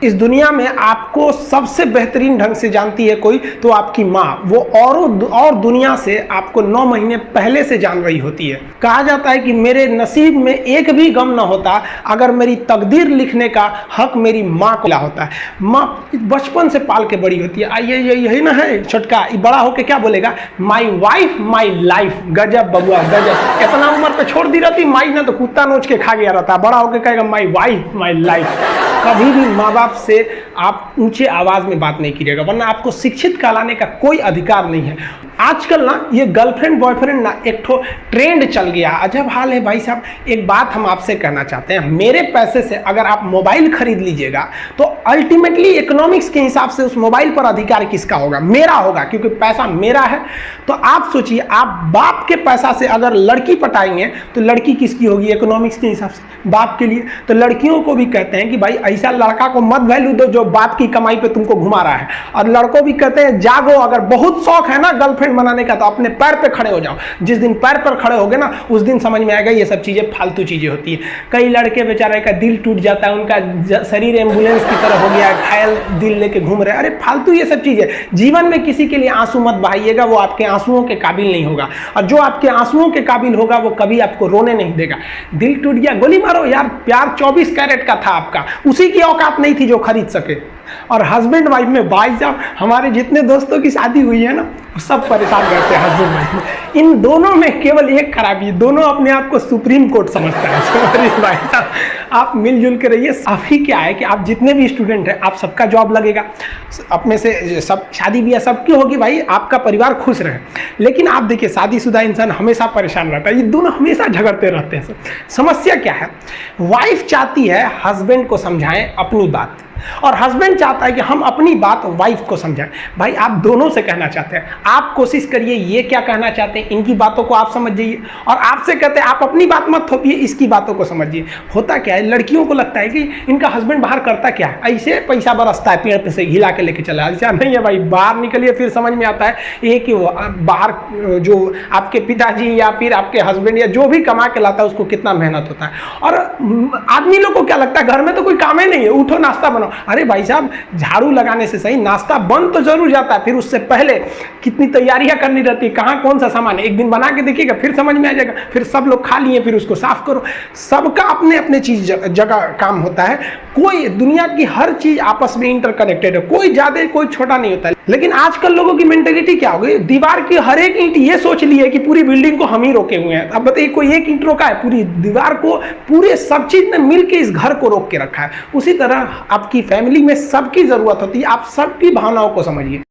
इस दुनिया में आपको सबसे बेहतरीन ढंग से जानती है कोई तो आपकी माँ, वो और दुनिया से आपको 9 महीने पहले से जान रही होती है। कहा जाता है कि मेरे नसीब में एक भी गम ना होता अगर मेरी तकदीर लिखने का हक मेरी माँ को होता है। माँ बचपन से पाल के बड़ी होती है। आइए यही ना है छोटका, बड़ा होके क्या बोलेगा, माई वाइफ माई लाइफ। गजब बबुआ गजब, इतना उम्र पे छोड़ दी रहती माई ना तो कुत्ता नोच के खा गया रहता, बड़ा होके कहेगा माई वाइफ माई लाइफ। कभी भी माँ बाप से आप ऊंचे आवाज में बात नहीं कीजिएगा, वरना आपको शिक्षित कहलाने का कोई अधिकार नहीं है। आजकल ना ये गर्लफ्रेंड बॉयफ्रेंड ना एक ठो ट्रेंड चल गया, अजब हाल है भाई साहब। एक बात हम आपसे कहना चाहते हैं, मेरे पैसे से अगर आप मोबाइल खरीद लीजिएगा तो अल्टीमेटली इकोनॉमिक्स के हिसाब से उस मोबाइल पर अधिकार किसका होगा, मेरा होगा, क्योंकि पैसा मेरा है। तो आप सोचिए, आप बाप के पैसा से अगर लड़की पटाएंगे तो लड़की किसकी होगी इकोनॉमिक्स के हिसाब से, बाप के लिए। तो लड़कियों को भी कहते हैं कि भाई ऐसा लड़का को मत वैल्यू दो जो बाप की कमाई पे तुमको घुमा रहा है, और लड़कों भी कहते हैं जागो, अगर बहुत शौक है ना गर्लफ्रेंड बनाने का तो अपने पैर पे खड़े हो जाओ। जिस दिन पैर पर खड़े होगे ना उस दिन समझ में आएगा ये सब चीजें फालतू चीजें होती है। कई लड़के बेचारे का दिल टूट जाता है, उनका शरीर एम्बुलेंस की तरह हो गया, घायल दिल लेके घूम रहे, अरे फालतू ये सब चीजें। जीवन में किसी के लिए आंसू मत बहाइएगा, वो आपके आंसुओं के काबिल नहीं होगा, और जो आपके आंसुओं के काबिल होगा वो कभी आपको रोने नहीं देगा। दिल टूट गया गोली मारो यार, प्यार 24 कैरेट का था आपका, उसी की औकात नहीं थी जो खरीद सके। और हस्बैंड वाइफ में भाई साहब, हमारे जितने दोस्तों की शादी हुई है ना सब परेशान रहते हैं हस्बैंड वाइफ में। इन दोनों में केवल एक खराबी, दोनों अपने आप को सुप्रीम कोर्ट समझता है। भाई साहब आप मिलजुल के रहिए। अभी क्या है कि आप जितने भी स्टूडेंट हैं आप सबका जॉब लगेगा, अपने से सब शादी ब्याह सबकी होगी, भाई आपका परिवार खुश रहे। लेकिन आप देखिए शादीशुदा इंसान हमेशा परेशान रहता है, ये दोनों हमेशा झगड़ते रहते हैं। समस्या क्या है, वाइफ चाहती है हस्बैंड को समझाएं अपनी बात, और हस्बैंड चाहता है कि हम अपनी बात वाइफ को समझाएं। भाई आप दोनों से कहना चाहते हैं, आप कोशिश करिए ये क्या कहना चाहते हैं इनकी बातों को आप समझ जाइए, और आपसे कहते हैं आप अपनी बात मत थोपिए, इसकी बातों को समझिए। होता क्या है, लड़कियों को लगता है कि इनका हस्बैंड बाहर करता क्या है, ऐसे पैसा बरसता है पेड़ पे से हिला के लेके चला, ऐसा नहीं है भाई। बाहर निकलिए फिर समझ में आता है ये कि बाहर जो आपके पिताजी या फिर आपके हस्बैंड या जो भी कमा के लाता है उसको कितना मेहनत होता है। और आदमी लोग को क्या लगता है घर में तो कोई काम ही नहीं है, उठो नाश्ता बनाओ। अरे भाई साहब झाड़ू लगाने से सही नाश्ता बन तो जरूर जाता है, फिर उससे पहले कितनी तैयारियां करनी रहती है, कहाँ कौन सा सामान है, एक दिन बना के देखिएगा फिर समझ में आ जाएगा। फिर सब लोग खा लिए फिर उसको साफ करो। सबका अपने अपने चीज जगह काम होता है। कोई दुनिया की हर चीज आपस में इंटरकनेक्टेड है, कोई ज्यादा कोई छोटा नहीं होता है। लेकिन आजकल लोगों की मेंटेलिटी क्या हो गई, दीवार की हर एक ईंट ये सोच ली है कि पूरी बिल्डिंग को हम ही रोके हुए हैं। अब बताइए कोई एक ईंट रोका है, पूरी दीवार को पूरे सब चीज ने मिलकर इस घर को रोक के रखा है। उसी तरह आपकी फैमिली में सबकी जरूरत होती है, आप सबकी भावनाओं को समझिए।